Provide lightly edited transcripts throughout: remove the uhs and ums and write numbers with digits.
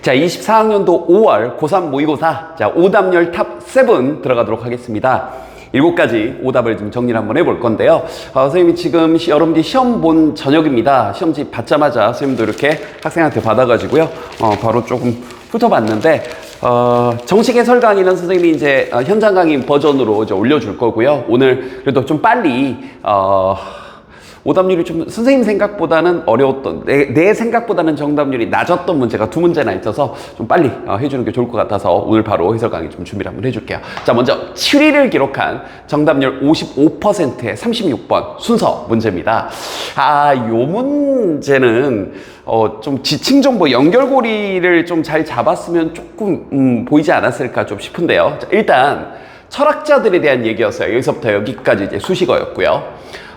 자, 24학년도 5월 고3 모의고사, 자, 오답률 탑 7 들어가도록 하겠습니다. 7가지 오답을 좀 정리를 한번 해볼 건데요. 선생님이 지금 여러분들이 시험 본 저녁입니다. 시험지 받자마자 선생님도 이렇게 학생한테 받아가지고요. 바로 조금 훑어봤는데, 정식 해설 강의는 선생님이 이제 현장 강의 버전으로 이제 올려줄 거고요. 오늘 그래도 좀 빨리, 오답률이 좀 선생님 생각보다는 어려웠던, 내 생각보다는 정답률이 낮았던 문제가 2문제나 있어서 좀 빨리 해주는 게 좋을 것 같아서 오늘 바로 해설 강의 좀 준비를 한번 해줄게요. 자, 먼저 7위를 기록한 정답률 55%의 36번 순서 문제입니다. 요 문제는 좀 지층 정보 연결고리를 좀 잘 잡았으면 조금 보이지 않았을까 좀 싶은데요. 자, 일단 철학자들에 대한 얘기였어요. 여기서부터 여기까지 이제 수식어였고요.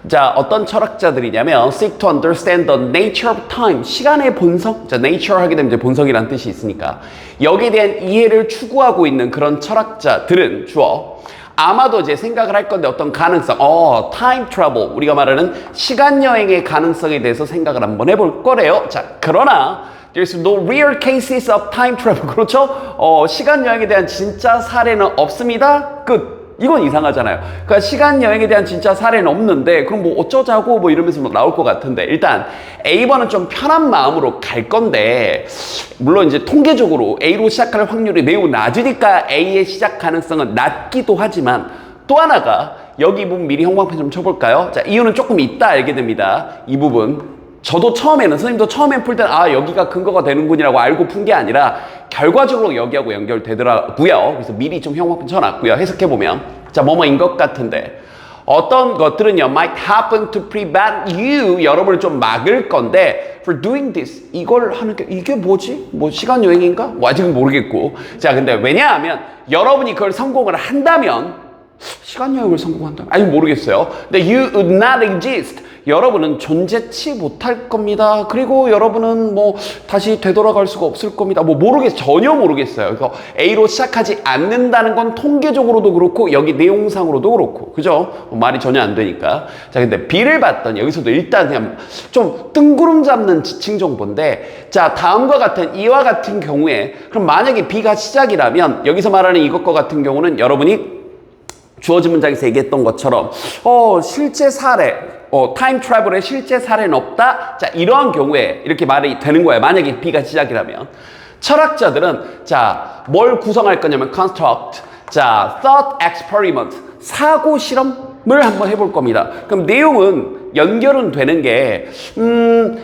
자, 어떤 철학자들이냐면 seek to understand the nature of time, 시간의 본성. 자, nature 하게 되면 이제 본성이라는 뜻이 있으니까 여기에 대한 이해를 추구하고 있는 그런 철학자들은 주어 아마도 이제 생각을 할 건데 어떤 가능성, time travel, 우리가 말하는 시간 여행의 가능성에 대해서 생각을 한번 해볼 거래요. 자, 그러나 there's no real cases of time travel. 그렇죠? 시간 여행에 대한 진짜 사례는 없습니다. 끝. 이건 이상하잖아요. 그러니까 시간 여행에 대한 진짜 사례는 없는데 그럼 뭐 어쩌자고 뭐 이러면서 뭐 나올 것 같은데, 일단 A번은 좀 편한 마음으로 갈 건데, 물론 이제 통계적으로 A로 시작할 확률이 매우 낮으니까 A의 시작 가능성은 낮기도 하지만, 또 하나가 여기 부분 미리 형광펜 좀 쳐볼까요? 자, 이유는 조금 이따 알게 됩니다. 이 부분 저도 처음에는, 선생님도 처음엔 풀 때는 여기가 근거가 되는군이라고 알고 푼 게 아니라 결과적으로 여기하고 연결되더라고요. 그래서 미리 좀 형광펜 쳐놨고요. 해석해보면, 자, 뭐뭐인 것 같은데 어떤 것들은요 might happen to prevent you, 여러분을 좀 막을 건데 for doing this, 이걸 하는 게 이게 뭐지? 뭐 시간 여행인가? 뭐 아직은 모르겠고. 자, 근데 왜냐하면 여러분이 그걸 성공을 한다면, 시간 여행을 성공한다면, 아니 모르겠어요. 근데 you would not exist, 여러분은 존재치 못할 겁니다. 그리고 여러분은 뭐 다시 되돌아갈 수가 없을 겁니다. 뭐 전혀 모르겠어요. 그래서 A로 시작하지 않는다는 건 통계적으로도 그렇고 여기 내용상으로도 그렇고, 그죠? 말이 전혀 안 되니까. 자, 근데 B를 봤더니 여기서도 일단 그냥 좀 뜬구름 잡는 지층 정보인데, 자, 다음과 같은, 이와 같은 경우에 그럼 만약에 B가 시작이라면 여기서 말하는 이것과 같은 경우는 여러분이 주어진 문장에서 얘기했던 것처럼 실제 사례, 타임 트래블의 실제 사례는 없다. 자, 이러한 경우에 이렇게 말이 되는 거예요. 만약에 B가 시작이라면. 철학자들은 자, 뭘 구성할 거냐면 construct, 자, thought experiment, 사고 실험을 한번 해볼 겁니다. 그럼 내용은 연결은 되는 게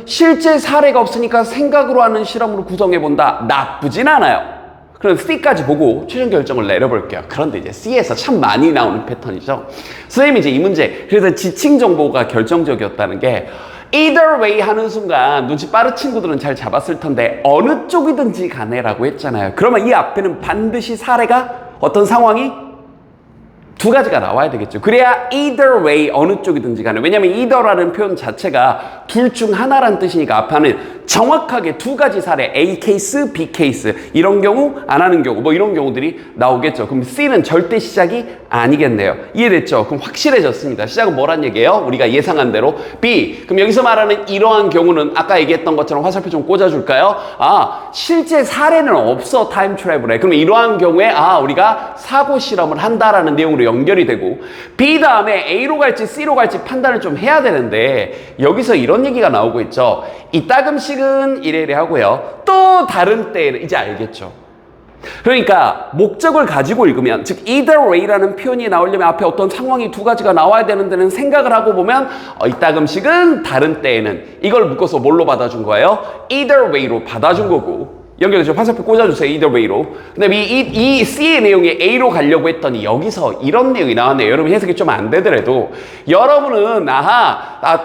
실제 사례가 없으니까 생각으로 하는 실험으로 구성해 본다. 나쁘진 않아요. 그럼 C까지 보고 최종 결정을 내려볼게요. 그런데 이제 C에서 참 많이 나오는 패턴이죠. 선생님이 이제 이 문제, 그래서 지층 정보가 결정적이었다는 게 either way 하는 순간 눈치 빠른 친구들은 잘 잡았을 텐데 어느 쪽이든지 가네라고 했잖아요. 그러면 이 앞에는 반드시 사례가, 어떤 상황이 2가지가 나와야 되겠죠. 그래야 either way, 어느 쪽이든지 간에. 왜냐면 either라는 표현 자체가 둘 중 하나라는 뜻이니까 앞에는 정확하게 2가지 사례, A 케이스, B 케이스, 이런 경우, 안 하는 경우, 뭐 이런 경우들이 나오겠죠. 그럼 C는 절대 시작이 아니겠네요. 이해됐죠? 그럼 확실해졌습니다. 시작은 뭐란 얘기예요? 우리가 예상한 대로 B. 그럼 여기서 말하는 이러한 경우는 아까 얘기했던 것처럼 화살표 좀 꽂아줄까요? 실제 사례는 없어, 타임 트래블에. 그럼 이러한 경우에 우리가 사고 실험을 한다라는 내용으로 연결이 되고, B 다음에 A로 갈지 C로 갈지 판단을 좀 해야 되는데 여기서 이런 얘기가 나오고 있죠. 이따금씩은 이래 하고요. 또 다른 때에는, 이제 알겠죠. 그러니까 목적을 가지고 읽으면, 즉 either way라는 표현이 나오려면 앞에 어떤 상황이 2가지가 나와야 되는 데는 생각을 하고 보면 이따금씩은 다른 때에는, 이걸 묶어서 뭘로 받아준 거예요? either way로 받아준 거고, 연결해서 화살표 꽂아주세요. either way로. 근데 이 C의 내용이 A로 가려고 했더니 여기서 이런 내용이 나왔네요. 여러분 해석이 좀 안 되더라도 여러분은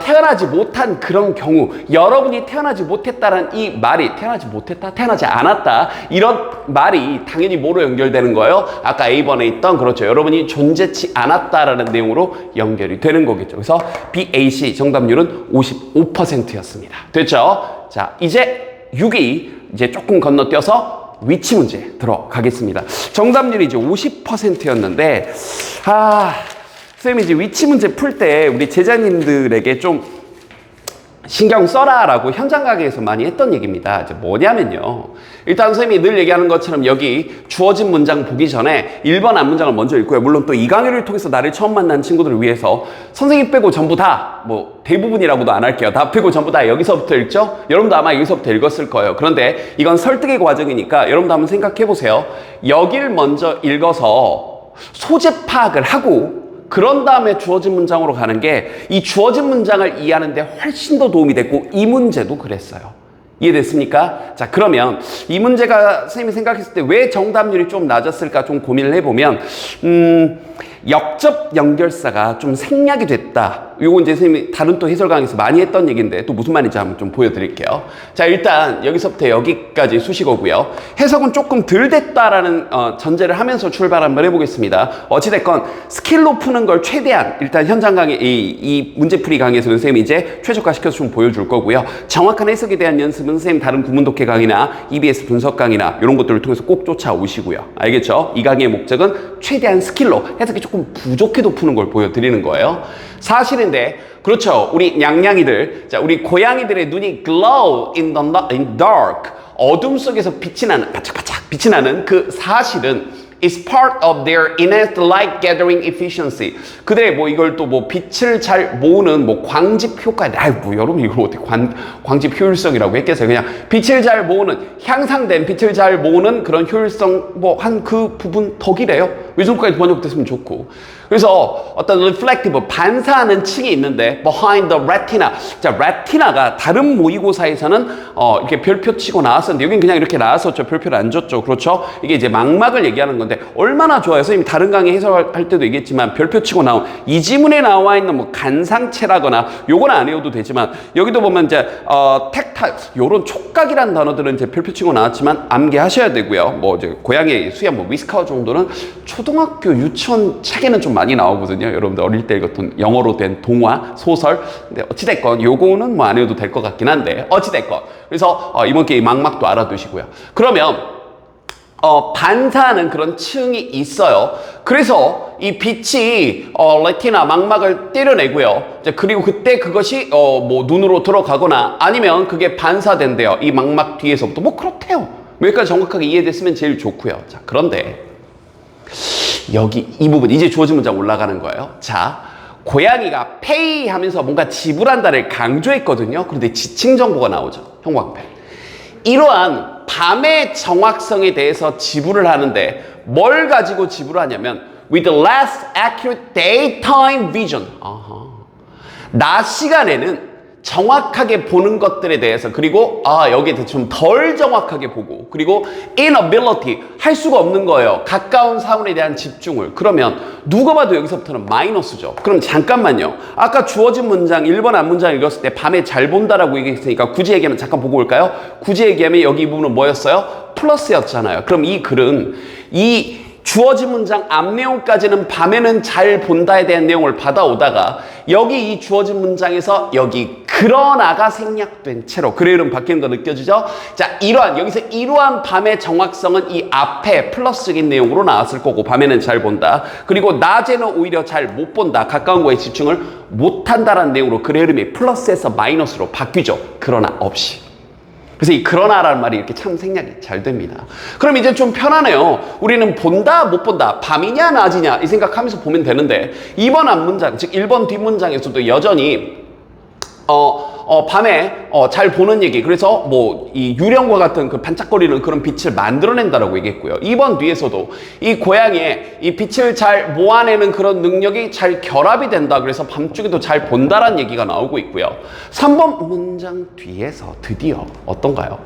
태어나지 못한 그런 경우, 여러분이 태어나지 못했다는 이 말이, 태어나지 못했다, 태어나지 않았다, 이런 말이 당연히 뭐로 연결되는 거예요? 아까 A번에 있던, 그렇죠, 여러분이 존재치 않았다라는 내용으로 연결이 되는 거겠죠. 그래서 B, A, C 정답률은 55%였습니다. 됐죠? 자, 이제 6위 이제 조금 건너뛰어서 위치 문제 들어가겠습니다. 정답률이 이제 50%였는데, 선생님이 이제 위치 문제 풀 때 우리 제자님들에게 좀 신경 써라 라고 현장 강의에서 많이 했던 얘기입니다. 이제 뭐냐면요. 일단 선생님이 늘 얘기하는 것처럼 여기 주어진 문장 보기 전에 1번 앞문장을 먼저 읽고요. 물론 또 이 강의를 통해서 나를 처음 만난 친구들을 위해서 선생님 빼고 전부 다, 뭐 대부분이라고도 안 할게요. 다 빼고 전부 다 여기서부터 읽죠? 여러분도 아마 여기서부터 읽었을 거예요. 그런데 이건 설득의 과정이니까 여러분도 한번 생각해 보세요. 여길 먼저 읽어서 소재 파악을 하고 그런 다음에 주어진 문장으로 가는 게 이 주어진 문장을 이해하는 데 훨씬 더 도움이 됐고 이 문제도 그랬어요. 이해됐습니까? 자, 그러면 이 문제가 선생님이 생각했을 때 왜 정답률이 좀 낮았을까 좀 고민을 해보면 역접 연결사가 좀 생략이 됐다. 요거 이제 선생님이 다른 또 해설 강의에서 많이 했던 얘기인데 또 무슨 말인지 한번 좀 보여드릴게요. 자, 일단 여기서부터 여기까지 수식어고요. 해석은 조금 덜 됐다라는 전제를 하면서 출발 한번 해보겠습니다. 어찌됐건 스킬로 푸는 걸 최대한 일단 현장 강의 이 문제풀이 강의에서는 선생님이 이제 최적화시켜서 좀 보여줄 거고요. 정확한 해석에 대한 연습은 선생님 다른 구문독해 강의나 EBS 분석 강의나 이런 것들을 통해서 꼭 쫓아오시고요. 알겠죠? 이 강의의 목적은 최대한 스킬로 해석이 조금 부족해도 푸는 걸 보여드리는 거예요. 사실인데 그렇죠. 우리 냥냥이들, 자, 우리 고양이들의 눈이 glow in dark, 어둠 속에서 빛이 나는, 바짝바짝 빛이 나는 그 사실은 is part of their innate light gathering efficiency. 그들의 뭐 이걸 또 뭐 빛을 잘 모으는 뭐 광집 효과, 뭐 여러분 이걸 어떻게 광집 효율성이라고 했겠어요. 그냥 빛을 잘 모으는, 향상된 빛을 잘 모으는 그런 효율성 뭐 한 그 부분 덕이래요. 요즘까지 번역됐으면 좋고. 그래서 어떤 reflective, 반사하는 층이 있는데 behind the retina. 자, retina가 다른 모의고사에서는 이렇게 별표 치고 나왔었는데 여긴 그냥 이렇게 나왔었죠. 별표를 안 줬죠. 그렇죠? 이게 이제 망막을 얘기하는 건데 얼마나 좋아요. 선생님이 다른 강의 해설할 때도 얘기했지만 별표 치고 나온 이 지문에 나와 있는 뭐 간상체라거나 요건 안 외워도 되지만 여기도 보면 이제 텍타일 요런 촉각이란 단어들은 이제 별표 치고 나왔지만 암기하셔야 되고요. 뭐 이제 고양이 수야 뭐 위스카우 정도는 초등학교 유치원 책에는 좀 많이 나오거든요. 여러분들 어릴 때 읽었던 영어로 된 동화, 소설. 근데 어찌됐건 요거는 뭐 안 해도 될 것 같긴 한데 어찌됐건. 그래서 이번 기회에 망막도 알아두시고요. 그러면 반사하는 그런 층이 있어요. 그래서 이 빛이 레티나 망막을 때려내고요. 이제 그리고 그때 그것이 뭐 눈으로 들어가거나 아니면 그게 반사된대요. 이 망막 뒤에서부터 뭐 그렇대요. 여기까지 정확하게 이해됐으면 제일 좋고요. 자, 그런데 여기 이 부분 이제 주어진 문장 올라가는 거예요. 자, 고양이가 pay 하면서 뭔가 지불한다를 강조했거든요. 그런데 지칭 정보가 나오죠. 형광펜. 이러한 밤의 정확성에 대해서 지불을 하는데 뭘 가지고 지불하냐면 with less accurate daytime vision. 낮 시간에는 정확하게 보는 것들에 대해서 그리고 여기에 대해서 좀 덜 정확하게 보고 그리고 inability 할 수가 없는 거예요. 가까운 사물에 대한 집중을. 그러면 누가 봐도 여기서부터는 마이너스죠. 그럼 잠깐만요. 아까 주어진 문장 1번 앞문장 읽었을 때 밤에 잘 본다라고 얘기했으니까 굳이 얘기하면 잠깐 보고 올까요? 굳이 얘기하면 여기 이 부분은 뭐였어요? 플러스였잖아요. 그럼 이 글은 이 주어진 문장 앞 내용까지는 밤에는 잘 본다에 대한 내용을 받아오다가 여기 이 주어진 문장에서 여기 그러나가 생략된 채로 글의 이름 바뀌는 거 느껴지죠? 자, 여기서 이러한 밤의 정확성은 이 앞에 플러스적인 내용으로 나왔을 거고 밤에는 잘 본다. 그리고 낮에는 오히려 잘 못 본다. 가까운 거에 집중을 못한다라는 내용으로 글의 흐름이 플러스에서 마이너스로 바뀌죠. 그러나 없이. 그래서 이 그러나라는 말이 이렇게 참 생략이 잘 됩니다. 그럼 이제 좀 편하네요. 우리는 본다, 못 본다, 밤이냐, 낮이냐 이 생각하면서 보면 되는데 2번 앞문장, 즉 1번 뒷문장에서도 여전히 밤에 잘 보는 얘기. 그래서 뭐 이 유령과 같은 그 반짝거리는 그런 빛을 만들어낸다라고 얘기했고요. 2번 뒤에서도 이 고양이의 이 빛을 잘 모아내는 그런 능력이 잘 결합이 된다. 그래서 밤중에도 잘 본다라는 얘기가 나오고 있고요. 3번 문장 뒤에서 드디어 어떤가요?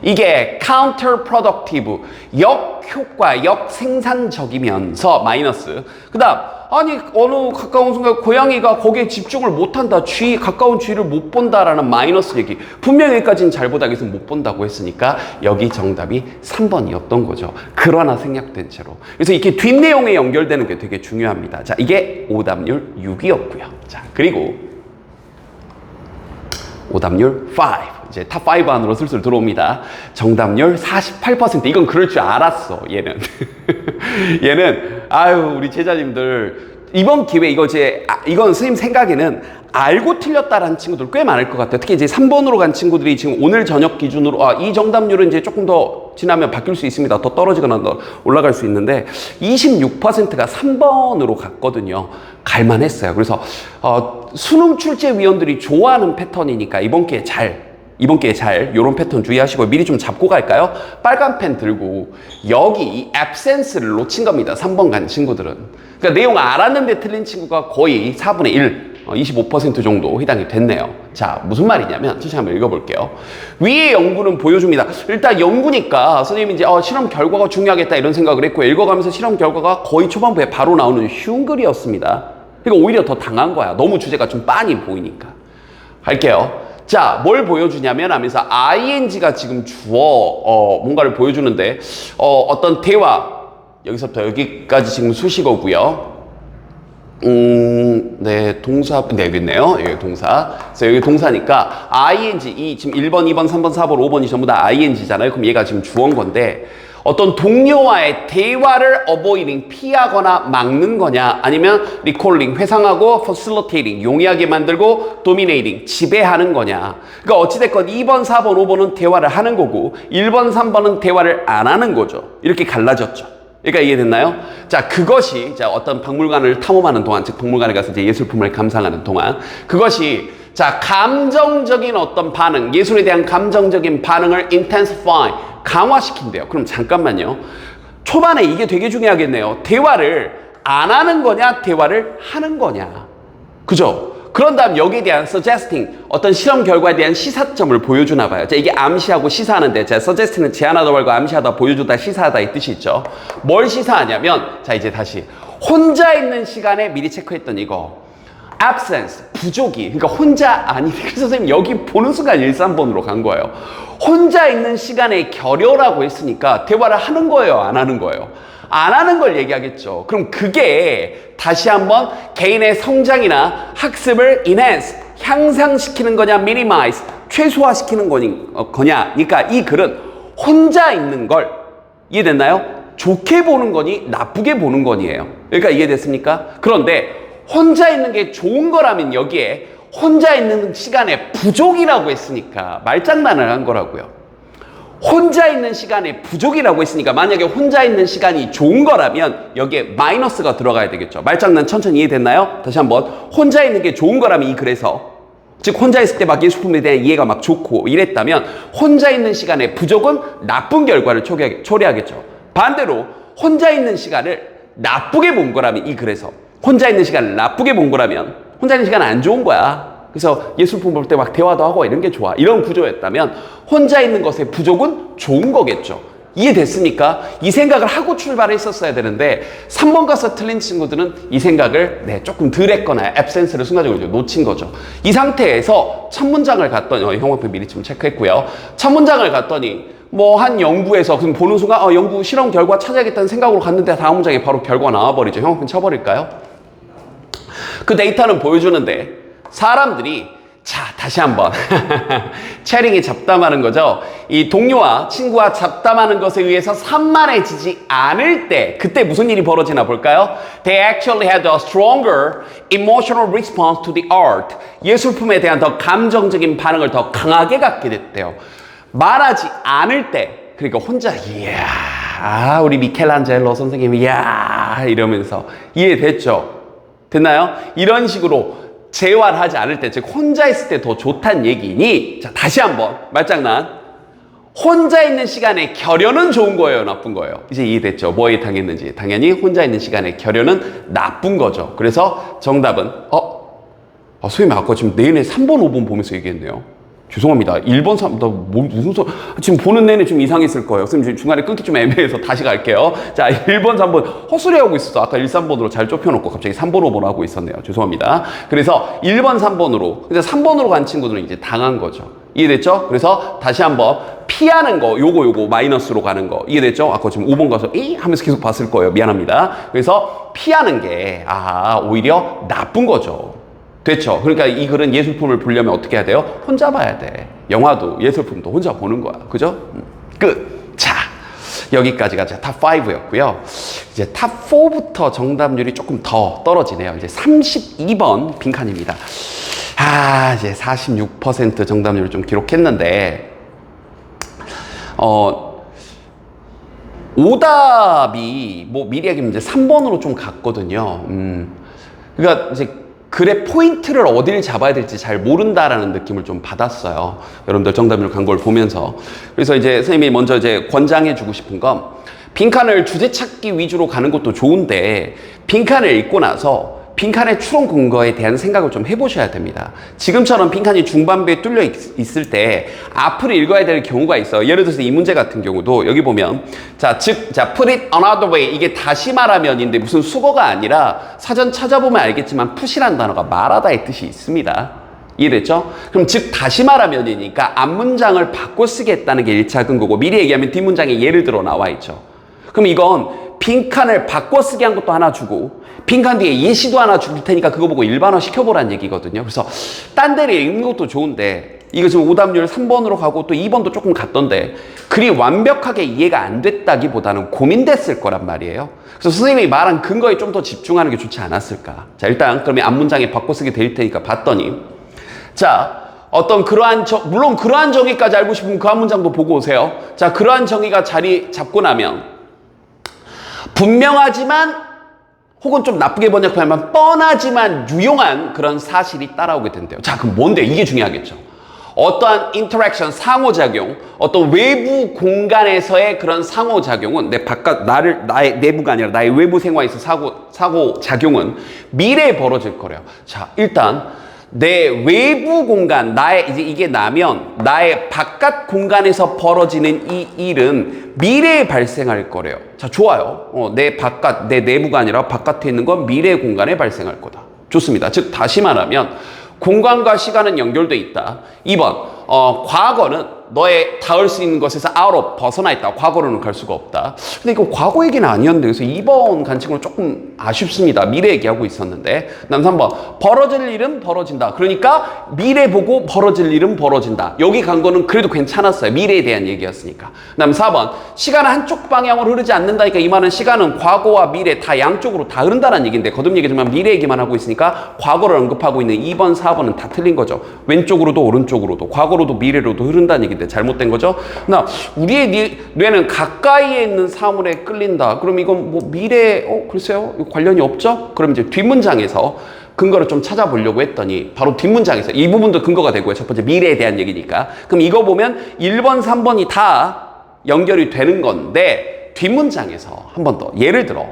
이게 counterproductive, 역효과, 역생산적이면서 마이너스. 그 다음 아니 어느 가까운 순간 고양이가 거기에 집중을 못한다. 가까운 쥐를 못 본다라는 마이너스 얘기. 분명히 여기까지는 잘 보다 여기서 못 본다고 했으니까 여기 정답이 3번이었던 거죠. 그러나 생략된 채로. 그래서 이렇게 뒷내용에 연결되는 게 되게 중요합니다. 자, 이게 오답률 6이었고요. 자, 그리고 오답률 5. 이제 탑 5 안으로 슬슬 들어옵니다. 정답률 48%. 이건 그럴 줄 알았어, 얘는. 얘는, 우리 제자님들 이번 기회 이거 이건 선생님 생각에는 알고 틀렸다라는 친구들 꽤 많을 것 같아요. 특히 이제 3번으로 간 친구들이 지금 오늘 저녁 기준으로 이 정답률은 이제 조금 더 지나면 바뀔 수 있습니다. 더 떨어지거나 더 올라갈 수 있는데 26%가 3번으로 갔거든요. 갈만했어요. 그래서 수능 출제위원들이 좋아하는 패턴이니까 이번 기회에 잘 요런 패턴 주의하시고 미리 좀 잡고 갈까요? 빨간 펜 들고 여기 이 absence를 놓친 겁니다. 3번 간 친구들은. 그러니까 내용 알았는데 틀린 친구가 거의 4분의 1, 25% 정도 해당이 됐네요. 자, 무슨 말이냐면 천천히 한번 읽어볼게요. 위의 연구는 보여줍니다. 일단 연구니까 선생님이 이제 실험 결과가 중요하겠다 이런 생각을 했고 읽어가면서 실험 결과가 거의 초반부에 바로 나오는 쉬운 글이었습니다. 그러니까 오히려 더 당한 거야. 너무 주제가 좀 빤히 보이니까. 할게요. 자, 뭘 보여주냐면 하면서 ing가 지금 주어 뭔가를 보여주는데 어떤 대화 여기서부터 여기까지 지금 수식어고요. 네, 동사, 네, 여기 있네요. 여기 동사. 그래서 여기 동사니까 ing, 지금 1번, 2번, 3번, 4번, 5번이 전부 다 ing잖아요. 그럼 얘가 지금 주어인 건데 어떤 동료와의 대화를 avoiding, 피하거나 막는 거냐 아니면 recalling, 회상하고 facilitating, 용이하게 만들고 dominating, 지배하는 거냐. 그러니까 어찌됐건 2번, 4번, 5번은 대화를 하는 거고 1번, 3번은 대화를 안 하는 거죠. 이렇게 갈라졌죠. 그러니까 이해됐나요? 자, 그것이 어떤 박물관을 탐험하는 동안, 즉 박물관에 가서 이제 예술품을 감상하는 동안 그것이 감정적인 어떤 반응, 예술에 대한 감정적인 반응을 intensify, 강화시킨대요. 그럼 잠깐만요. 초반에 이게 되게 중요하겠네요. 대화를 안 하는 거냐, 대화를 하는 거냐. 그죠? 그런 다음 여기에 대한 suggesting, 어떤 실험 결과에 대한 시사점을 보여주나 봐요. 자, 이게 암시하고 시사하는데, suggest는 제안하다 말고 암시하다, 보여주다, 시사하다 이 뜻이 있죠. 뭘 시사하냐면, 자, 이제 다시. 혼자 있는 시간에 미리 체크했던 이거. absence, 부족이. 그러니까 혼자 아니, 그래서 선생님 여기 보는 순간 1, 3번으로 간 거예요. 혼자 있는 시간에 결여라고 했으니까 대화를 하는 거예요, 안 하는 거예요? 안 하는 걸 얘기하겠죠. 그럼 그게 다시 한번 개인의 성장이나 학습을 enhance, 향상시키는 거냐, minimize, 최소화시키는 거냐. 그러니까 이 글은 혼자 있는 걸, 이해됐나요? 좋게 보는 거니 나쁘게 보는 거니에요. 그러니까 이해됐습니까? 그런데 혼자 있는 게 좋은 거라면 여기에 혼자 있는 시간에 부족이라고 했으니까 말장난을 한 거라고요. 혼자 있는 시간에 부족이라고 했으니까 만약에 혼자 있는 시간이 좋은 거라면 여기에 마이너스가 들어가야 되겠죠. 말장난 천천히 이해됐나요? 다시 한번. 혼자 있는 게 좋은 거라면 이 글에서 즉 혼자 있을 때 막 예술품에 대한 이해가 막 좋고 이랬다면 혼자 있는 시간에 부족은 나쁜 결과를 초래하겠죠. 반대로 혼자 있는 시간을 나쁘게 본 거라면 이 글에서 혼자 있는 시간을 나쁘게 본 거라면 혼자 있는 시간은 안 좋은 거야. 그래서 예술품 볼 때 막 대화도 하고 이런 게 좋아. 이런 구조였다면 혼자 있는 것의 부족은 좋은 거겠죠. 이해됐습니까? 이 생각을 하고 출발했었어야 되는데 3번 가서 틀린 친구들은 이 생각을 조금 덜 했거나 absence를 순간적으로 놓친 거죠. 이 상태에서 첫 문장을 갔더니 형광펜 미리 좀 체크했고요. 첫 문장을 갔더니 한 연구에서 그럼 보는 순간 연구 실험 결과 찾아야겠다는 생각으로 갔는데 다음 문장에 바로 결과가 나와버리죠. 형광펜 쳐버릴까요? 그 데이터는 보여주는데 사람들이 다시 한번 체링이 잡담하는 거죠. 이 동료와 친구와 잡담하는 것에 의해서 산만해지지 않을 때 그때 무슨 일이 벌어지나 볼까요? They actually had a stronger emotional response to the art. 예술품에 대한 더 감정적인 반응을 더 강하게 갖게 됐대요. 말하지 않을 때, 그러니까 혼자 이야 우리 미켈란젤로 선생님 이야 이러면서 이해됐죠? 됐나요? 이런 식으로 재활 하지 않을 때, 즉 혼자 있을 때 더 좋다는 얘기니 다시 한번 말장난. 혼자 있는 시간에 결여는 좋은 거예요, 나쁜 거예요? 이제 이해됐죠? 뭐에 당했는지. 당연히 혼자 있는 시간에 결여는 나쁜 거죠. 그래서 정답은 선생님 아까 지금 내내 3번 5번 보면서 얘기했네요. 죄송합니다. 1번 3, 무슨 소리, 지금 보는 내내 좀 이상했을 거예요. 선생님 중간에 끊기 좀 애매해서 다시 갈게요. 자, 1번 3번 헛소리 하고 있었어. 아까 1, 3번으로 잘 좁혀놓고 갑자기 3번 5번 하고 있었네요. 죄송합니다. 그래서 1번 3번으로, 이제 3번으로 간 친구들은 이제 당한 거죠. 이해됐죠? 그래서 다시 한번 피하는 거, 요거 마이너스로 가는 거 이해됐죠? 아까 지금 5번 가서 이 하면서 계속 봤을 거예요. 미안합니다. 그래서 피하는 게 오히려 나쁜 거죠. 됐죠? 그러니까 이 글은 예술품을 보려면 어떻게 해야 돼요? 혼자 봐야 돼. 영화도 예술품도 혼자 보는 거야. 그죠? 끝. 자, 여기까지가 탑 5였고요. 이제 탑 4부터 정답률이 조금 더 떨어지네요. 이제 32번 빈칸입니다. 이제 46% 정답률을 좀 기록했는데, 오답이 뭐 미리 얘기하면 이제 3번으로 좀 갔거든요. 그러니까 이제 글의 포인트를 어디를 잡아야 될지 잘 모른다라는 느낌을 좀 받았어요. 여러분들 정답률 간 걸 보면서. 그래서 이제 선생님이 먼저 이제 권장해 주고 싶은 건, 빈칸을 주제 찾기 위주로 가는 것도 좋은데 빈칸을 읽고 나서 빈칸의 추론 근거에 대한 생각을 좀 해보셔야 됩니다. 지금처럼 빈칸이 중반부에 뚫려 있을 때 앞을 읽어야 될 경우가 있어요. 예를 들어서 이 문제 같은 경우도 여기 보면 put it another way, 이게 다시 말하면인데 무슨 수거가 아니라 사전 찾아보면 알겠지만 put이라는 단어가 말하다의 뜻이 있습니다. 이해됐죠? 그럼 즉 다시 말하면이니까 앞문장을 바꿔 쓰겠다는 게 1차 근거고, 미리 얘기하면 뒷문장에 예를 들어 나와 있죠. 그럼 이건 빈칸을 바꿔 쓰기 한 것도 하나 주고 빈칸 뒤에 예시도 하나 줄 테니까 그거 보고 일반화 시켜보라는 얘기거든요. 그래서 딴 데를 읽는 것도 좋은데, 이거 지금 오답률 3번으로 가고 또 2번도 조금 갔던데 글이 완벽하게 이해가 안 됐다기보다는 고민됐을 거란 말이에요. 그래서 선생님이 말한 근거에 좀 더 집중하는 게 좋지 않았을까. 자, 일단 그러면 앞문장에 바꿔 쓰게 될 테니까 봤더니, 자, 어떤 물론 그러한 정의까지 알고 싶으면 그 앞문장도 보고 오세요. 자, 그러한 정의가 자리 잡고 나면 분명하지만 혹은 좀 나쁘게 번역하면 뻔하지만 유용한 그런 사실이 따라오게 된대요. 자, 그럼 뭔데? 이게 중요하겠죠. 어떠한 인터랙션, 상호작용, 어떤 외부 공간에서의 그런 상호작용은 나의 내부가 아니라 나의 외부 생활에서 상호작용은 미래에 벌어질 거래요. 자, 일단 내 외부 공간, 이게 나면 나의 바깥 공간에서 벌어지는 이 일은 미래에 발생할 거래요. 자, 좋아요. 내 내부가 아니라 바깥에 있는 건 미래 공간에 발생할 거다. 좋습니다. 즉, 다시 말하면 공간과 시간은 연결돼 있다. 2번, 과거는 너의 닿을 수 있는 것에서 벗어나 있다. 과거로는 갈 수가 없다. 근데 이거 과거 얘기는 아니었는데, 그래서 2번 관측으로 조금 아쉽습니다. 미래 얘기하고 있었는데. 그다음 3번, 벌어질 일은 벌어진다. 그러니까 미래 보고 벌어질 일은 벌어진다. 여기 간 거는 그래도 괜찮았어요. 미래에 대한 얘기였으니까. 그다음 4번, 시간은 한쪽 방향으로 흐르지 않는다니까, 이 말은 시간은 과거와 미래 다 양쪽으로 다 흐른다는 얘기인데, 거듭 얘기지만 미래 얘기만 하고 있으니까 과거를 언급하고 있는 2번, 4번은 다 틀린 거죠. 왼쪽으로도 오른쪽으로도 과거로도 미래로도 흐른다는 얘기인데 잘못된 거죠. 우리의 뇌는 가까이에 있는 사물에 끌린다. 그럼 이건 뭐 미래, 글쎄요, 관련이 없죠? 그럼 이제 뒷문장에서 근거를 좀 찾아보려고 했더니 바로 뒷문장에서 이 부분도 근거가 되고요. 첫 번째 미래에 대한 얘기니까. 그럼 이거 보면 1번, 3번이 다 연결이 되는 건데, 뒷문장에서 한 번 더 예를 들어,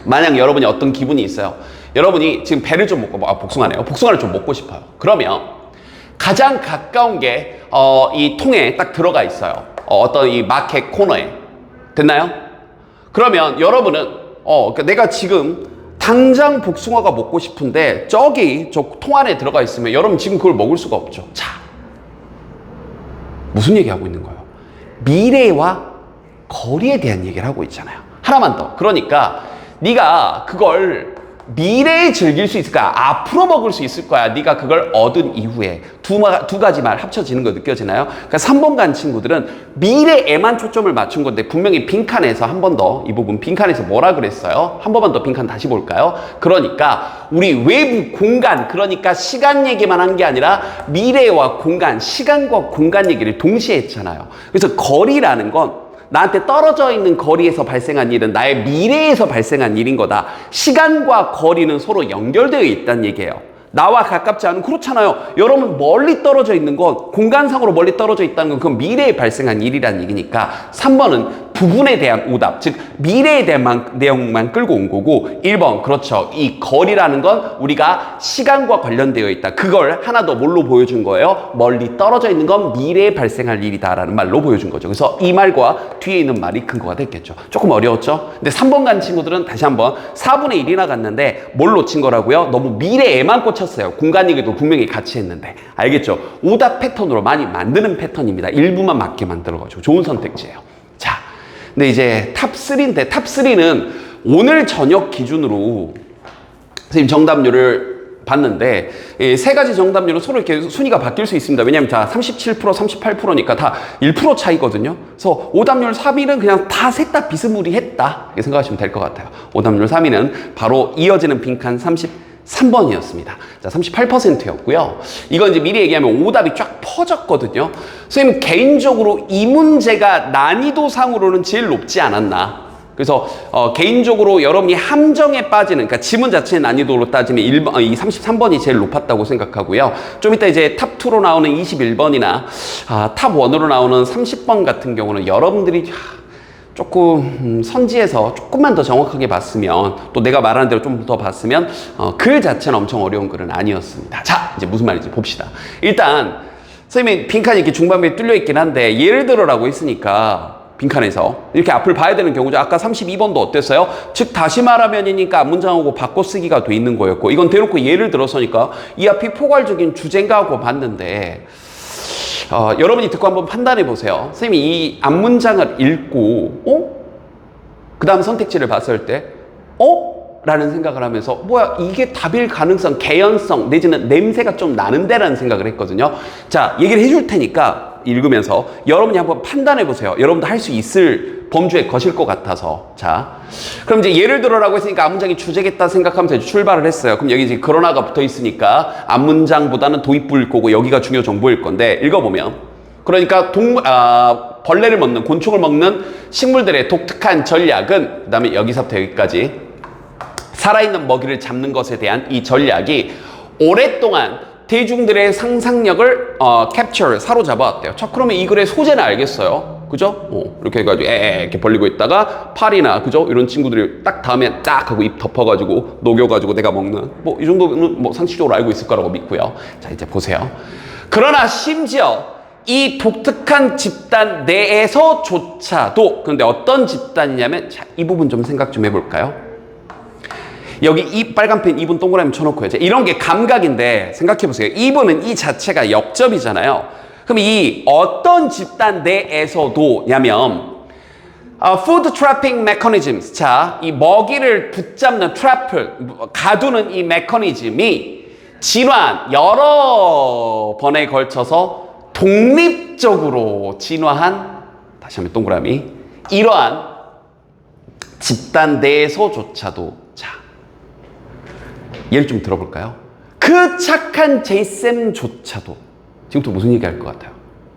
만약 여러분이 어떤 기분이 있어요. 여러분이 지금 배를 좀 먹고, 복숭아네요. 복숭아를 좀 먹고 싶어요. 그러면 가장 가까운 게 이 통에 딱 들어가 있어요. 어떤 이 마켓 코너에. 됐나요? 그러면 여러분은 그러니까 내가 지금 당장 복숭아가 먹고 싶은데 저기 저 통 안에 들어가 있으면 여러분 지금 그걸 먹을 수가 없죠. 자, 무슨 얘기하고 있는 거예요? 미래와 거리에 대한 얘기를 하고 있잖아요. 하나만 더. 그러니까 네가 그걸 미래에 즐길 수 있을 거야. 앞으로 먹을 수 있을 거야. 네가 그걸 얻은 이후에. 두 가지 말 합쳐지는 거 느껴지나요? 그러니까 3번 간 친구들은 미래에만 초점을 맞춘 건데, 분명히 빈칸에서 한 번 더, 이 부분 빈칸에서 뭐라 그랬어요? 한 번만 더 빈칸 다시 볼까요? 그러니까 우리 외부 공간, 그러니까 시간 얘기만 한 게 아니라 미래와 공간, 시간과 공간 얘기를 동시에 했잖아요. 그래서 거리라는 건 나한테 떨어져 있는 거리에서 발생한 일은 나의 미래에서 발생한 일인 거다. 시간과 거리는 서로 연결되어 있다는 얘기예요. 나와 가깝지 않은, 그렇잖아요. 여러분 멀리 떨어져 있는 건, 공간상으로 멀리 떨어져 있다는 건 그건 미래에 발생한 일이라는 얘기니까 3번은 부분에 대한 오답, 즉 미래에 대한 내용만 끌고 온 거고, 1번 그렇죠. 이 거리라는 건 우리가 시간과 관련되어 있다. 그걸 하나 더 뭘로 보여준 거예요? 멀리 떨어져 있는 건 미래에 발생할 일이다라는 말로 보여준 거죠. 그래서 이 말과 뒤에 있는 말이 근거가 됐겠죠. 조금 어려웠죠? 근데 3번 간 친구들은 다시 한번 4분의 1이나 갔는데 뭘 놓친 거라고요? 너무 미래에만 꽂혔어요. 공간 얘기도 분명히 같이 했는데. 알겠죠? 오답 패턴으로 많이 만드는 패턴입니다. 일부만 맞게 만들어가지고 좋은 선택지예요. 자, 근데 이제 탑3인데, 탑3는 오늘 저녁 기준으로 선생님 정답률을 봤는데 이 세 가지 정답률은 서로 이렇게 순위가 바뀔 수 있습니다. 왜냐하면 자 37%, 38%니까 다 1% 차이거든요. 그래서 오답률 3위는 그냥 다 셋 다 비스무리했다 이렇게 생각하시면 될 것 같아요. 오답률 3위는 바로 이어지는 빈칸 33번이었습니다. 자, 38%였고요. 이건 이제 미리 얘기하면 오답이 쫙 퍼졌거든요. 선생님 개인적으로 이 문제가 난이도상으로는 제일 높지 않았나. 그래서 개인적으로 여러분이 함정에 빠지는, 그러니까 지문 자체의 난이도로 따지면 이 33번이 제일 높았다고 생각하고요. 좀 이따 이제 탑2로 나오는 21번이나 탑 1으로 나오는 30번 같은 경우는 여러분들이 조금 선지에서 조금만 더 정확하게 봤으면, 또 내가 말하는 대로 좀 더 봤으면 글 자체는 엄청 어려운 글은 아니었습니다. 자, 이제 무슨 말인지 봅시다. 일단 선생님이 빈칸이 이렇게 중반부에 뚫려 있긴 한데 예를 들어라고 했으니까 빈칸에서 이렇게 앞을 봐야 되는 경우죠. 아까 32번도 어땠어요? 즉 다시 말하면이니까 앞문장하고 바꿔 쓰기가 돼 있는 거였고, 이건 대놓고 예를 들어서니까 이 앞이 포괄적인 주제인가 하고 봤는데 여러분이 듣고 한번 판단해 보세요. 선생님이 이 앞문장을 읽고 그 다음 선택지를 봤을 때 라는 생각을 하면서 뭐야 이게 답일 가능성, 개연성 내지는 냄새가 좀 나는데 라는 생각을 했거든요. 자, 얘기를 해줄 테니까 읽으면서 여러분이 한번 판단해 보세요. 여러분도 할 수 있을 범주의 것일 것 같아서. 자, 그럼 이제 예를 들어라고 했으니까 앞문장이 주제겠다 생각하면서 이제 출발을 했어요. 그럼 여기 이제 그러나가 붙어 있으니까 앞문장보다는 도입부일 거고 여기가 중요 정보일 건데, 읽어보면 그러니까 벌레를 먹는, 곤충을 먹는 식물들의 독특한 전략은, 그 다음에 여기서부터 여기까지 살아있는 먹이를 잡는 것에 대한 이 전략이 오랫동안 대중들의 상상력을 캡처를 사로잡아왔대요. 자, 그러면 이 글의 소재는 알겠어요. 그죠? 이렇게 해가지고 이렇게 벌리고 있다가 파리나 그죠? 이런 친구들이 딱 다음에 딱 하고 입 덮어가지고 녹여가지고 내가 먹는, 뭐 이 정도는 뭐 상식적으로 알고 있을 거라고 믿고요. 자, 이제 보세요. 그러나 심지어 이 독특한 집단 내에서조차도, 그런데 어떤 집단이냐면, 자, 이 부분 좀 생각 좀 해볼까요? 여기 이 빨간 펜 2분 동그라미 쳐놓고요. 이런 게 감각인데 생각해보세요. 2분은 이 자체가 역접이잖아요. 그럼 이 어떤 집단 내에서도 냐면 food trapping mechanisms. 자, 이 먹이를 붙잡는 트랩을 가두는 이 메커니즘이 진화한 여러 번에 걸쳐서 독립적으로 진화한, 다시 한번 동그라미, 이러한 집단 내에서조차도, 예를 좀 들어볼까요? 그 착한 제이쌤조차도, 지금부터 무슨 얘기 할 것 같아요?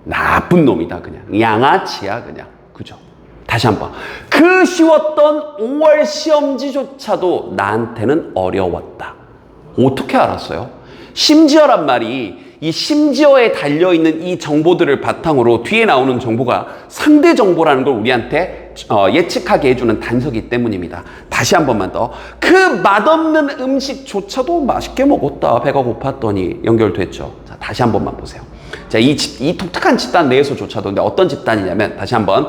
나쁜 놈이다, 그냥. 양아치야, 그냥. 그죠? 다시 한 번. 그 쉬웠던 5월 시험지조차도 나한테는 어려웠다. 어떻게 알았어요? 심지어란 말이, 이 심지어에 달려있는 이 정보들을 바탕으로 뒤에 나오는 정보가 상대 정보라는 걸 우리한테 예측하게 해주는 단서이기 때문입니다. 다시 한 번만 더. 그 맛없는 음식조차도 맛있게 먹었다. 배가 고팠더니 연결됐죠. 자, 다시 한 번만 보세요. 자, 이 독특한 집단 내에서조차도, 근데 어떤 집단이냐면, 다시 한 번,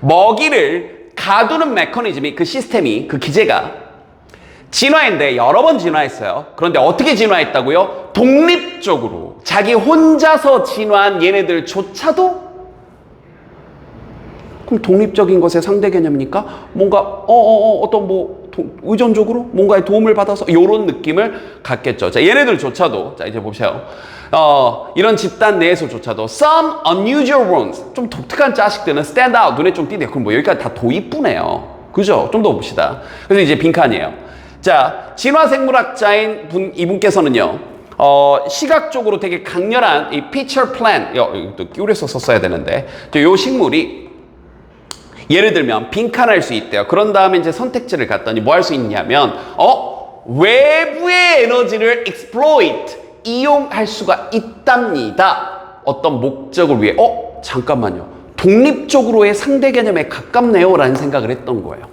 먹이를 가두는 메커니즘이, 그 시스템이, 그 기제가 진화했는데 여러 번 진화했어요. 그런데 어떻게 진화했다고요? 독립적으로. 자기 혼자서 진화한 얘네들조차도. 그럼 독립적인 것의 상대 개념이니까 뭔가 어떤 의존적으로 뭔가의 도움을 받아서 이런 느낌을 갖겠죠. 자, 얘네들조차도, 자, 이제 보세요. 이런 집단 내에서조차도 some unusual ones, 좀 독특한 자식들은 stand out, 눈에 좀 띄네요. 그럼 뭐 여기까지 다 도입부네요. 그죠? 좀 더 봅시다. 그래서 이제 빈칸이에요. 자, 진화생물학자인 이분께서는요, 시각적으로 되게 강렬한 이 picture plan, 또 끼울여서 썼어야 되는데, 이 식물이 예를 들면 빈칸할 수 있대요. 그런 다음에 이제 선택지를 갔더니 뭐 할 수 있냐면, 외부의 에너지를 exploit, 이용할 수가 있답니다. 어떤 목적을 위해. 잠깐만요. 독립적으로의 상대 개념에 가깝네요. 라는 생각을 했던 거예요.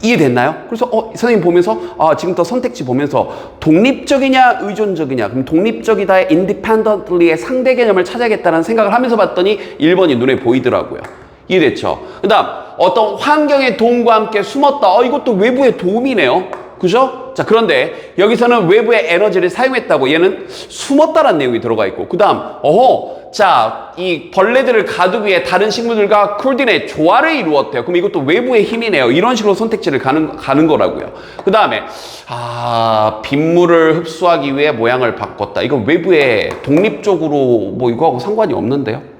이해됐나요? 그래서 선생님 보면서 지금부터 선택지 보면서 독립적이냐 의존적이냐, 그럼 독립적이다의 independently의 상대 개념을 찾아야겠다는 생각을 하면서 봤더니 1번이 눈에 보이더라고요. 이해됐죠? 그 다음 어떤 환경의 도움과 함께 숨었다. 이것도 외부의 도움이네요. 그죠? 자, 그런데 여기서는 외부의 에너지를 사용했다고, 얘는 숨었다라는 내용이 들어가 있고, 그 다음 자, 이 벌레들을 가두기 위해 다른 식물들과 쿨딘의 조화를 이루었대요. 그럼 이것도 외부의 힘이네요. 이런 식으로 선택지를 가는 거라고요. 그 다음에 빗물을 흡수하기 위해 모양을 바꿨다. 이건 외부의 독립적으로 뭐 이거하고 상관이 없는데요.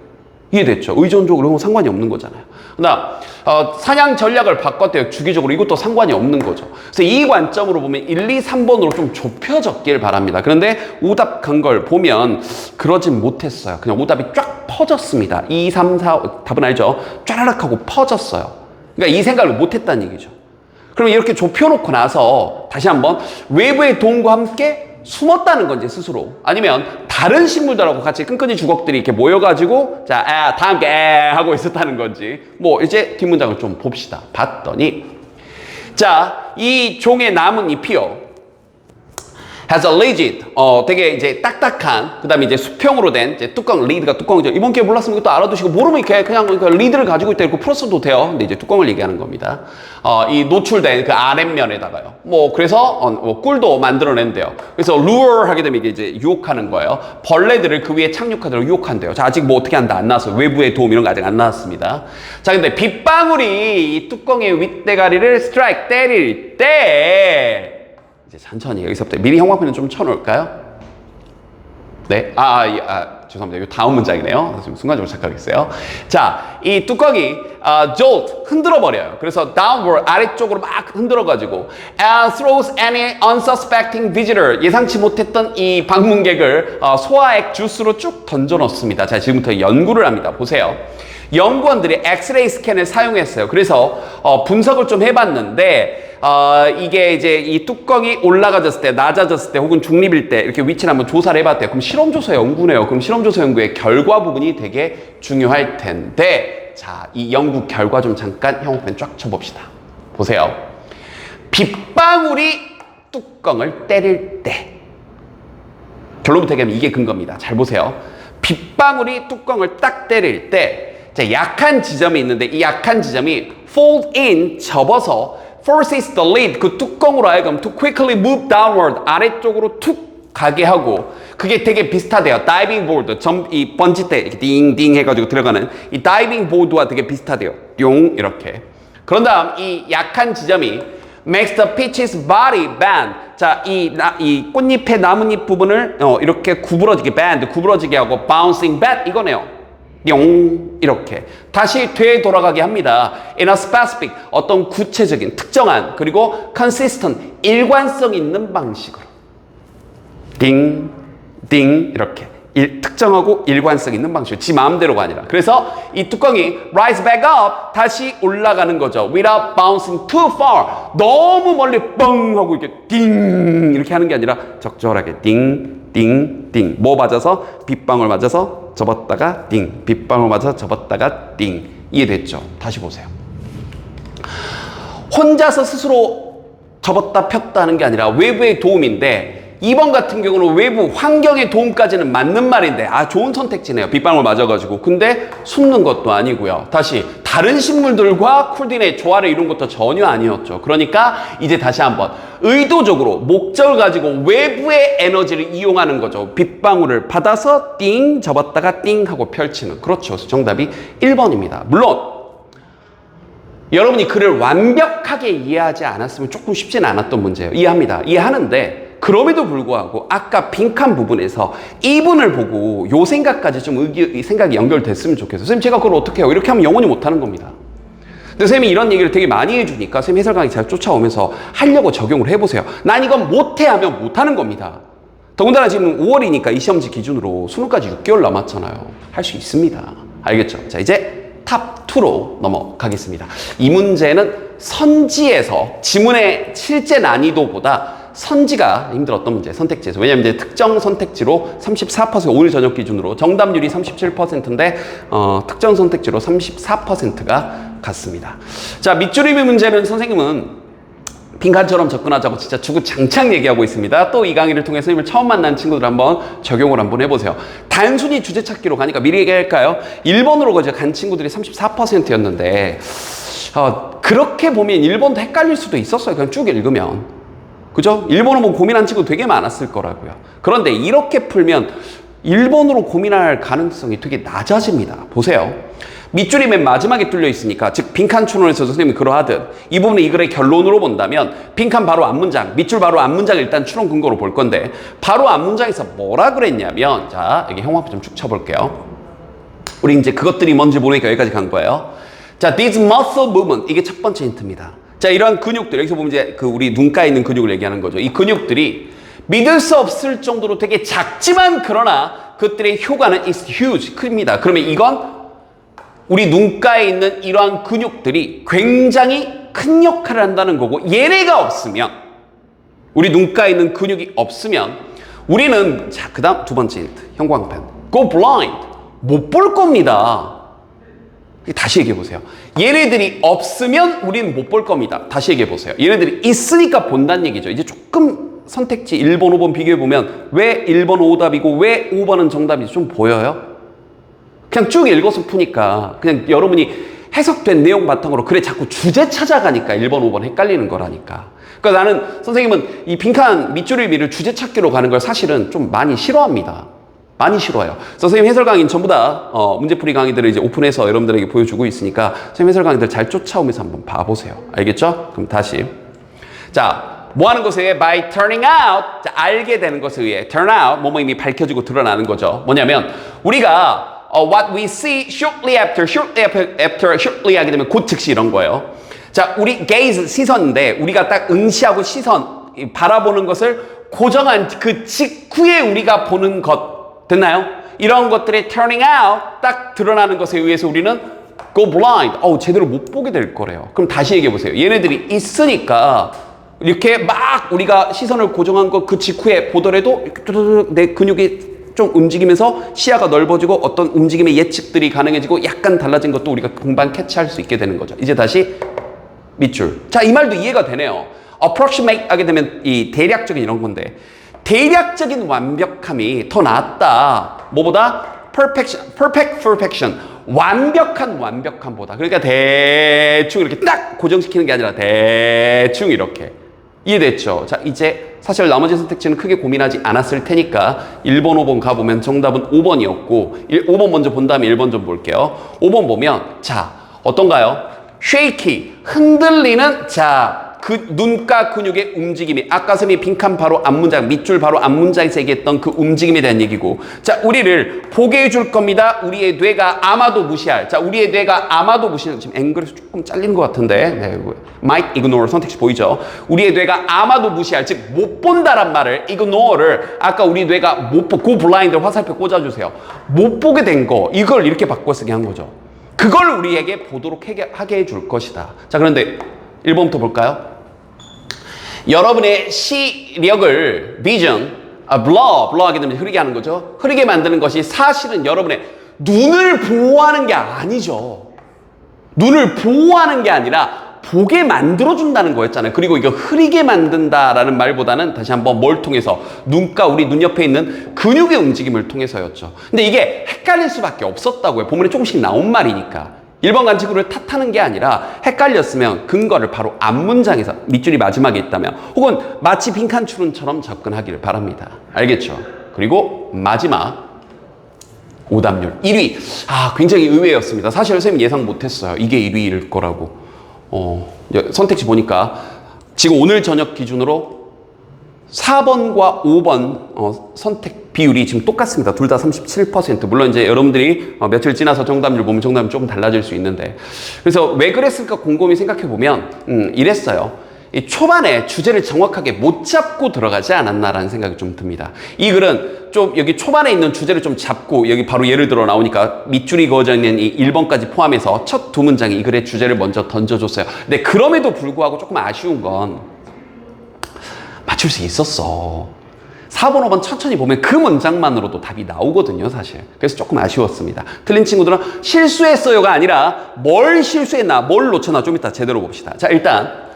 이해됐죠? 의존적으로 상관이 없는 거잖아요. 그 다음 사냥 전략을 바꿨대요. 주기적으로. 이것도 상관이 없는 거죠. 그래서 이 관점으로 보면 1, 2, 3번으로 좀 좁혀졌길 바랍니다. 그런데 오답 간 걸 보면 그러진 못했어요. 그냥 오답이 쫙 퍼졌습니다. 2, 3, 4 답은 알죠? 쫘라락 하고 퍼졌어요. 그러니까 이 생각을 못했다는 얘기죠. 그럼 이렇게 좁혀놓고 나서 다시 한번 외부의 도움과 함께 숨었다는 건지 스스로, 아니면 다른 식물들하고 같이 끈끈이 주걱들이 이렇게 모여가지고 자, 다 함께 하고 있었다는 건지, 뭐 이제 뒷문장을 좀 봅시다. 봤더니 자, 이 종의 나뭇잎이요 has a rigid, 되게 이제 딱딱한, 그 다음에 이제 수평으로 된 이제 뚜껑, 리드가 뚜껑이죠. 이번 기회에 몰랐으면 이것도 알아두시고, 모르면 이렇게 그냥 리드를 가지고 있다 이렇게 풀었어도 돼요. 근데 이제 뚜껑을 얘기하는 겁니다. 이 노출된 그 아랫면에다가요. 뭐, 그래서, 꿀도 만들어낸대요. 그래서 lure 하게 되면 이게 이제 유혹하는 거예요. 벌레들을 그 위에 착륙하도록 유혹한대요. 자, 아직 뭐 어떻게 한다 안 나왔어요. 외부의 도움 이런 거 아직 안 나왔습니다. 자, 근데 빗방울이 이 뚜껑의 윗대가리를 strike, 때릴 때, 이제 천천히 여기서부터 미리 형광펜을 좀 쳐놓을까요? 네, 죄송합니다. 이 다음 문장이네요. 지금 순간적으로 착각했어요. 자, 이 뚜껑이 jolt 흔들어 버려요. 그래서 downward 아래쪽으로 막 흔들어가지고 and throws any unsuspecting visitor 예상치 못했던 이 방문객을 소화액 주스로 쭉 던져놓습니다. 자, 지금부터 연구를 합니다. 보세요. 연구원들이 엑스레이 스캔을 사용했어요. 그래서 분석을 좀 해봤는데 이게 이제 이 뚜껑이 올라가졌을 때, 낮아졌을 때, 혹은 중립일 때 이렇게 위치를 한번 조사를 해봤대요. 그럼 실험조사 연구네요. 그럼 실험조사 연구의 결과 부분이 되게 중요할 텐데, 자, 이 연구 결과 좀 잠깐 형광펜 쫙 쳐봅시다. 보세요. 빗방울이 뚜껑을 때릴 때, 결론부터 얘기하면 이게 근거입니다. 잘 보세요. 빗방울이 뚜껑을 딱 때릴 때, 자, 약한 지점이 있는데 이 약한 지점이 fold in, 접어서 forces the lid, 그 뚜껑으로 하여금 to quickly move downward, 아래쪽으로 툭 가게 하고, 그게 되게 비슷하대요. 다이빙 보드, 이 번지 때 이렇게 띵띵 해가지고 들어가는 이 다이빙 보드와 되게 비슷하대요. 뿅 이렇게. 그런 다음 이 약한 지점이 makes the peach's body bend. 자, 이 꽃잎의 나뭇잎 부분을 이렇게 구부러지게 bend, 구부러지게 하고 bouncing back 이거네요. 용 이렇게 다시 되돌아가게 합니다. In a specific, 어떤 구체적인 특정한, 그리고 consistent, 일관성 있는 방식으로 띵 이렇게 특정하고 일관성 있는 방식으로, 지 마음대로가 아니라. 그래서 이 뚜껑이 rise back up, 다시 올라가는 거죠. without bouncing too far, 너무 멀리 뻥 하고 이렇게 띵 이렇게 하는 게 아니라 적절하게 띵 뭐 맞아서? 빗방울 맞아서 접었다가 띵, 빗방울 맞아서 접었다가 띵. 이해됐죠? 다시 보세요. 혼자서 스스로 접었다 폈다 하는 게 아니라 외부의 도움인데, 2번 같은 경우는 외부 환경의 도움까지는 맞는 말인데, 좋은 선택지네요. 빗방울 맞아가지고. 근데 숨는 것도 아니고요. 다시 다른 식물들과 쿨딘의 조화를 이룬 것도 전혀 아니었죠. 그러니까 이제 다시 한번 의도적으로 목적을 가지고 외부의 에너지를 이용하는 거죠. 빗방울을 받아서 띵, 접었다가 띵 하고 펼치는. 그렇죠. 정답이 1번입니다. 물론 여러분이 글을 완벽하게 이해하지 않았으면 조금 쉽지는 않았던 문제예요. 이해합니다. 이해하는데, 그럼에도 불구하고 아까 빈칸 부분에서 이분을 보고 요 생각까지 좀 생각이 연결됐으면 좋겠어요. 선생님, 제가 그걸 어떻게 해요? 이렇게 하면 영원히 못하는 겁니다. 근데 선생님이 이런 얘기를 되게 많이 해주니까 선생님 해설 강의 잘 쫓아오면서 하려고 적용을 해보세요. 난 이건 못해 하면 못하는 겁니다. 더군다나 지금 5월이니까 이 시험지 기준으로 수능까지 6개월 남았잖아요. 할 수 있습니다. 알겠죠? 자, 이제 탑2로 넘어가겠습니다. 이 문제는 선지에서 지문의 실제 난이도보다 선지가 힘들었던 문제, 선택지에서. 왜냐하면 이제 특정 선택지로 34%, 오늘 저녁 기준으로 정답률이 37%인데 특정 선택지로 34%가 갔습니다. 자, 밑줄임의 문제는 선생님은 빈칸처럼 접근하자고 진짜 주구장창 얘기하고 있습니다. 또 이 강의를 통해 선생님을 처음 만난 친구들 한번 적용을 한번 해보세요. 단순히 주제 찾기로 가니까 미리 얘기할까요? 1번으로 간 친구들이 34%였는데 그렇게 보면 1번도 헷갈릴 수도 있었어요. 그냥 쭉 읽으면. 그죠? 1번은 뭐 고민한 친구 되게 많았을 거라고요. 그런데 이렇게 풀면 1번으로 고민할 가능성이 되게 낮아집니다. 보세요. 밑줄이 맨 마지막에 뚫려 있으니까, 즉 빈칸 추론에서 선생님이 그러하듯 이 부분을 이 글의 결론으로 본다면 빈칸 바로 앞문장, 밑줄 바로 앞문장을 일단 추론 근거로 볼 건데, 바로 앞문장에서 뭐라 그랬냐면, 자 여기 형광펜 좀 쭉 쳐볼게요. 우리 이제 그것들이 뭔지 모르니까 여기까지 간 거예요. 자, this muscle movement, 이게 첫 번째 힌트입니다. 자, 이러한 근육들, 여기서 보면 이제 그 우리 눈가에 있는 근육을 얘기하는 거죠. 이 근육들이 믿을 수 없을 정도로 되게 작지만 그러나 그것들의 효과는 is huge, 큽니다. 그러면 이건 우리 눈가에 있는 이러한 근육들이 굉장히 큰 역할을 한다는 거고, 얘네가 없으면, 우리 눈가에 있는 근육이 없으면 우리는, 자, 그 다음 두 번째 힌트, 형광펜, go blind, 못 볼 겁니다. 다시 얘기해 보세요. 얘네들이 없으면 우리는 못 볼 겁니다. 다시 얘기해 보세요. 얘네들이 있으니까 본다는 얘기죠. 이제 조금 선택지 1번, 5번 비교해 보면 왜 1번 오답이고 왜 5번은 정답인지 좀 보여요? 그냥 쭉 읽어서 푸니까, 그냥 여러분이 해석된 내용 바탕으로, 그래 자꾸 주제 찾아가니까 1번, 5번 헷갈리는 거라니까. 그러니까 나는, 선생님은 이 빈칸 밑줄을 미를 주제 찾기로 가는 걸 사실은 좀 많이 싫어합니다. 많이 싫어요. 선생님 해설 강의는 전부 다 문제풀이 강의들을 이제 오픈해서 여러분들에게 보여주고 있으니까 선생님 해설 강의들 잘 쫓아오면서 한번 봐보세요. 알겠죠? 그럼 다시. 자, 뭐 하는 것에 의해? by turning out. 자, 알게 되는 것에 의해. turn out, 뭐뭐 이미 밝혀지고 드러나는 거죠. 뭐냐면 우리가 what we see shortly after shortly 하게 되면 곧 즉시 이런 거예요. 자, 우리 gaze, 시선인데 우리가 딱 응시하고 시선, 바라보는 것을 고정한 그 직후에 우리가 보는 것, 됐나요? 이런 것들의 turning out, 딱 드러나는 것에 의해서 우리는 go blind, 제대로 못 보게 될 거래요. 그럼 다시 얘기해 보세요. 얘네들이 있으니까 이렇게 막 우리가 시선을 고정한 것 그 직후에 보더라도 내 근육이 좀 움직이면서 시야가 넓어지고 어떤 움직임의 예측들이 가능해지고 약간 달라진 것도 우리가 금방 캐치할 수 있게 되는 거죠. 이제 다시 밑줄. 자, 이 말도 이해가 되네요. approximate 하게 되면 이 대략적인 이런 건데, 대략적인 완벽함이 더 낫다. 뭐보다? perfection. 완벽한 완벽함보다. 그러니까 대충 이렇게 딱 고정시키는 게 아니라 대충 이렇게. 이해됐죠? 자, 이제 사실 나머지 선택지는 크게 고민하지 않았을 테니까 1번, 5번 가보면 정답은 5번이었고 5번 먼저 본 다음에 1번 좀 볼게요. 5번 보면 자, 어떤가요? shaky, 흔들리는, 자, 그 눈가 근육의 움직임이, 아까 선생님이 빈칸 바로 앞문장, 밑줄 바로 앞문장에서 얘기했던 그 움직임에 대한 얘기고, 자, 우리를 보게 해줄 겁니다. 우리의 뇌가 아마도 무시할, 자, 우리의 뇌가 아마도 무시할, 지금 앵글에서 조금 잘리는 것 같은데, 네, might ignore 선택지 보이죠? 우리의 뇌가 아마도 무시할, 즉 못 본다란 말을, ignore를 아까 우리 뇌가 못 보, go blind 화살표 꽂아주세요. 못 보게 된 거, 이걸 이렇게 바꿔 쓰게 한 거죠. 그걸 우리에게 보도록 하게 해줄 것이다. 자, 그런데 1번부터 볼까요? 여러분의 시력을 vision, blur 하게 되면 흐리게 하는 거죠. 흐리게 만드는 것이 사실은 여러분의 눈을 보호하는 게 아니죠. 눈을 보호하는 게 아니라 보게 만들어준다는 거였잖아요. 그리고 이거 흐리게 만든다라는 말보다는 다시 한번 뭘 통해서? 눈가, 우리 눈 옆에 있는 근육의 움직임을 통해서였죠. 근데 이게 헷갈릴 수밖에 없었다고요. 본문에 조금씩 나온 말이니까. 1번 관측으로 탓하는 게 아니라 헷갈렸으면 근거를 바로 앞문장에서 밑줄이 마지막에 있다면 혹은 마치 빈칸 추론처럼 접근하기를 바랍니다. 알겠죠? 그리고 마지막 오답률 1위. 굉장히 의외였습니다. 사실 선생님 예상 못했어요. 이게 1위일 거라고. 선택지 보니까 지금 오늘 저녁 기준으로 4번과 5번 선택 비율이 지금 똑같습니다. 둘 다 37%. 물론 이제 여러분들이 며칠 지나서 정답률 보면 정답이 조금 달라질 수 있는데, 그래서 왜 그랬을까 곰곰이 생각해 보면 이랬어요. 이 초반에 주제를 정확하게 못 잡고 들어가지 않았나라는 생각이 좀 듭니다. 이 글은 좀 여기 초반에 있는 주제를 좀 잡고, 여기 바로 예를 들어 나오니까 밑줄이 그어져 있는 이 1번까지 포함해서 첫 두 문장이 이 글의 주제를 먼저 던져줬어요. 근데 그럼에도 불구하고 조금 아쉬운 건 맞출 수 있었어. 4번, 5번 천천히 보면 그 문장만으로도 답이 나오거든요, 사실. 그래서 조금 아쉬웠습니다. 틀린 친구들은 실수했어요가 아니라 뭘 실수했나, 뭘 놓쳤나 좀 이따 제대로 봅시다. 자, 일단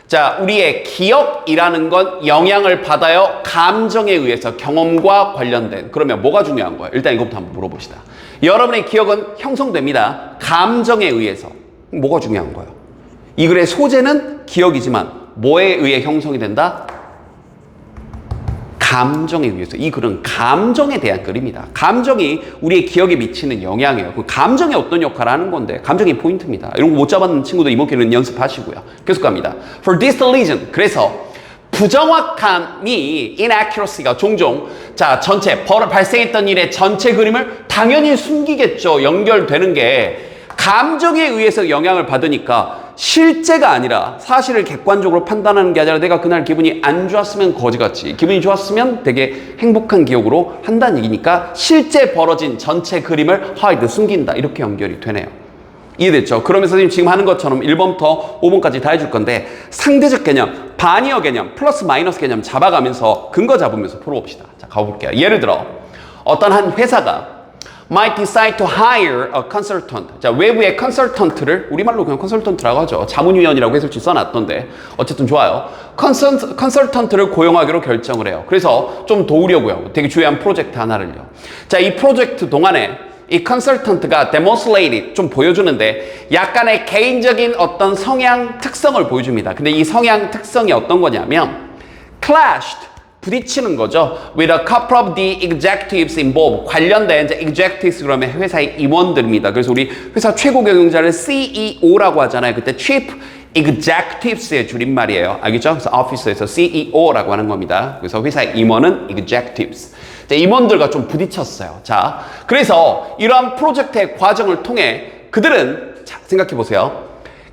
자, 우리의 기억이라는 건 영향을 받아요. 감정에 의해서, 경험과 관련된. 그러면 뭐가 중요한 거예요? 일단 이것부터 한번 물어봅시다. 여러분의 기억은 형성됩니다. 감정에 의해서. 뭐가 중요한 거예요? 이 글의 소재는 기억이지만 뭐에 의해 형성이 된다? 감정에 의해서. 이 글은 감정에 대한 글입니다. 감정이 우리의 기억에 미치는 영향이에요. 그 감정이 어떤 역할을 하는 건데 감정이 포인트입니다. 이런 거 못 잡았는 친구들 이번 기회는 연습하시고요. 계속 갑니다. For this reason, 그래서 부정확함이 inaccuracy가 종종 전체 발생했던 일의 전체 그림을 당연히 숨기겠죠. 연결되는 게 감정에 의해서 영향을 받으니까 실제가 아니라 사실을 객관적으로 판단하는 게 아니라 내가 그날 기분이 안 좋았으면 거지같이 기분이 좋았으면 되게 행복한 기억으로 한다는 얘기니까 실제 벌어진 전체 그림을 hide, 숨긴다 이렇게 연결이 되네요. 이해됐죠? 그러면서 선생님 지금 하는 것처럼 1번부터 5번까지 다 해줄 건데 상대적 개념, 반의어 개념, 플러스 마이너스 개념 잡아가면서 근거 잡으면서 풀어봅시다. 자, 가볼게요. 예를 들어 어떤 한 회사가 might decide to hire a consultant. 자, 외부의 컨설턴트를 우리말로 그냥 컨설턴트라고 하죠. 자문위원이라고 해설지 써놨던데 어쨌든 좋아요. 컨설턴트를 고용하기로 결정을 해요. 그래서 좀 도우려고요. 되게 중요한 프로젝트 하나를요. 자, 이 프로젝트 동안에 이 컨설턴트가 demonstrate 좀 보여주는데 약간의 개인적인 어떤 성향 특성을 보여줍니다. 근데 이 성향 특성이 어떤 거냐면 clashed, 부딪히는 거죠. With a couple of the executives involved. 관련된 이제 executives 그러면 회사의 임원들입니다. 그래서 우리 회사 최고 경영자를 CEO라고 하잖아요. 그때 Chief Executives의 줄임말이에요. 알겠죠? 그래서 오피스에서 CEO라고 하는 겁니다. 그래서 회사의 임원은 Executives. 자, 임원들과 좀 부딪혔어요. 자, 그래서 이러한 프로젝트의 과정을 통해 그들은 자, 생각해 보세요.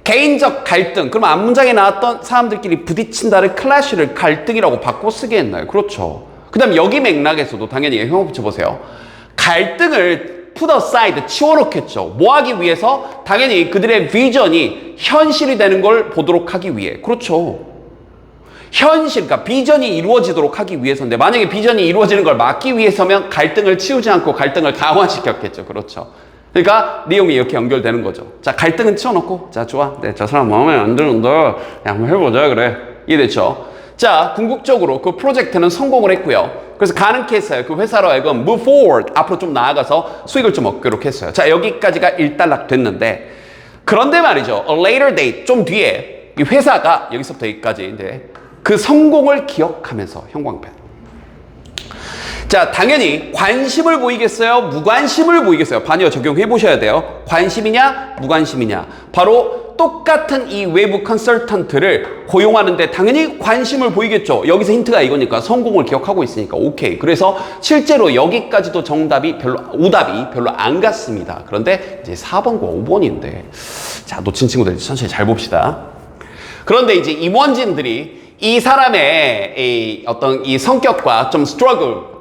개인적 갈등, 그럼 앞문장에 나왔던 사람들끼리 부딪힌다를 클래시를 갈등이라고 바꿔 쓰게 했나요? 그렇죠. 그 다음 여기 맥락에서도 당연히 형용 붙여보세요. 갈등을 put aside, 치워놓겠죠. 뭐 하기 위해서? 당연히 그들의 비전이 현실이 되는 걸 보도록 하기 위해. 그렇죠. 현실, 그러니까 비전이 이루어지도록 하기 위해서인데 만약에 비전이 이루어지는 걸 막기 위해서면 갈등을 치우지 않고 갈등을 강화시켰겠죠. 그렇죠. 그러니까 내용이 이렇게 연결되는 거죠. 자, 갈등은 치워놓고 자, 좋아. 네, 저 사람 마음에 안 드는데 그냥 한번 해보자 그래. 이해됐죠? 자, 궁극적으로 그 프로젝트는 성공을 했고요. 그래서 가능케 했어요. 그 회사로 하여금 move forward, 앞으로 좀 나아가서 수익을 좀 얻도록 했어요. 자, 여기까지가 일단락 됐는데 그런데 말이죠. A later date, 좀 뒤에 이 회사가 여기서부터 여기까지인데 그 성공을 기억하면서 형광펜. 자, 당연히 관심을 보이겠어요? 무관심을 보이겠어요? 반의어 적용해 보셔야 돼요. 관심이냐? 무관심이냐? 바로 똑같은 이 외부 컨설턴트를 고용하는데 당연히 관심을 보이겠죠. 여기서 힌트가 이거니까 성공을 기억하고 있으니까 오케이. 그래서 실제로 여기까지도 정답이 오답이 별로 안 갔습니다. 그런데 이제 4번과 5번인데 자, 놓친 친구들 천천히 잘 봅시다. 그런데 이제 임원진들이 이 사람의 어떤 이 성격과 좀 스트러글,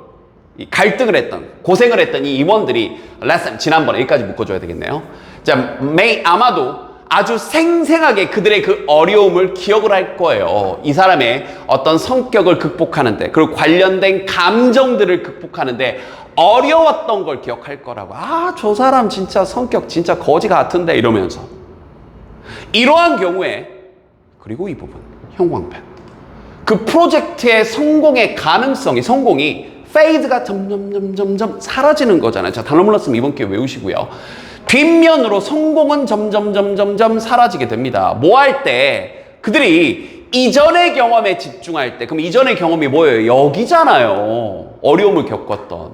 갈등을 했던, 고생을 했던 이 임원들이 레슨 지난번에 여기까지 묶어줘야 되겠네요. 자, 아마도 아주 생생하게 그들의 그 어려움을 기억을 할 거예요. 이 사람의 어떤 성격을 극복하는데, 그리고 관련된 감정들을 극복하는데 어려웠던 걸 기억할 거라고. 아, 저 사람 진짜 성격 진짜 거지 같은데 이러면서. 이러한 경우에 그리고 이 부분 형광펜. 그 프로젝트의 성공의 가능성이 성공이 페이드가 점점 사라지는 거잖아요. 자, 단어 몰랐으면 이번 기회에 외우시고요. 뒷면으로 성공은 점점 사라지게 됩니다. 뭐 할 때? 그들이 이전의 경험에 집중할 때, 그럼 이전의 경험이 뭐예요? 여기잖아요. 어려움을 겪었던.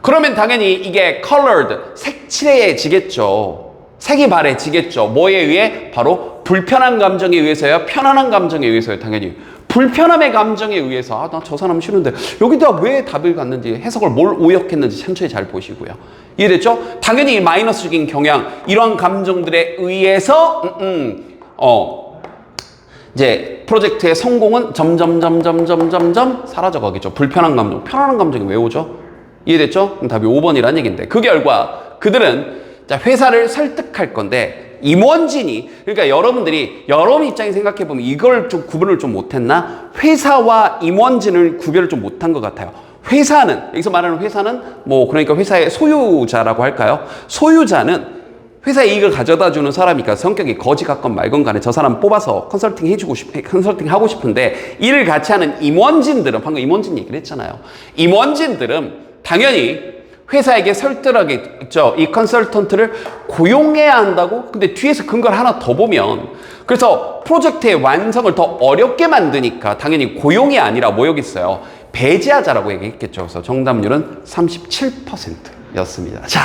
그러면 당연히 이게 colored, 색칠해지겠죠. 색이 바래지겠죠. 뭐에 의해? 바로 불편한 감정에 의해서요? 편안한 감정에 의해서요? 당연히. 불편함의 감정에 의해서 아, 나 저 사람 싫은데 여기다 왜 답을 갔는지 해석을 뭘 오역했는지 천천히 잘 보시고요. 이해됐죠? 당연히 마이너스적인 경향 이런 감정들에 의해서 이제 프로젝트의 성공은 점점 사라져가겠죠. 불편한 감정, 편안한 감정이 왜 오죠? 이해됐죠? 그럼 답이 5번이라는 얘기인데 그 결과 그들은 자, 회사를 설득할 건데 임원진이 그러니까 여러분들이 여러분 입장에 생각해 보면 이걸 좀 구분을 좀 못했나? 회사와 임원진을 구별을 좀 못한 것 같아요. 회사는 여기서 말하는 회사는 뭐 그러니까 회사의 소유자라고 할까요? 소유자는 회사의 이익을 가져다 주는 사람이니까 성격이 거지 같건 말건 간에 저 사람 뽑아서 컨설팅 하고 싶은데 일을 같이 하는 임원진들은 방금 임원진 얘기를 했잖아요. 임원진들은 당연히 회사에게 설득하겠죠. 이 컨설턴트를 고용해야 한다고? 근데 뒤에서 근거를 하나 더 보면 그래서 프로젝트의 완성을 더 어렵게 만드니까 당연히 고용이 아니라 뭐 여기 있어요. 배제하자라고 얘기했겠죠. 그래서 정답률은 37%였습니다. 자,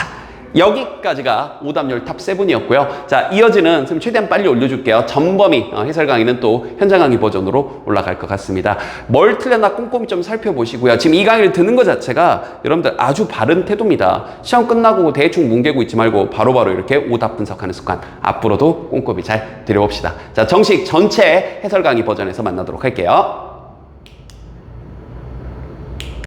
여기까지가 오답률 탑 7이었고요. 자, 이어지는 선생님 최대한 빨리 올려줄게요. 전범위 해설 강의는 또 현장 강의 버전으로 올라갈 것 같습니다. 뭘 틀렸나 꼼꼼히 좀 살펴보시고요. 지금 이 강의를 듣는 것 자체가 여러분들 아주 바른 태도입니다. 시험 끝나고 대충 뭉개고 있지 말고 바로바로 이렇게 오답 분석하는 습관 앞으로도 꼼꼼히 잘 들여봅시다. 자, 정식 전체 해설 강의 버전에서 만나도록 할게요.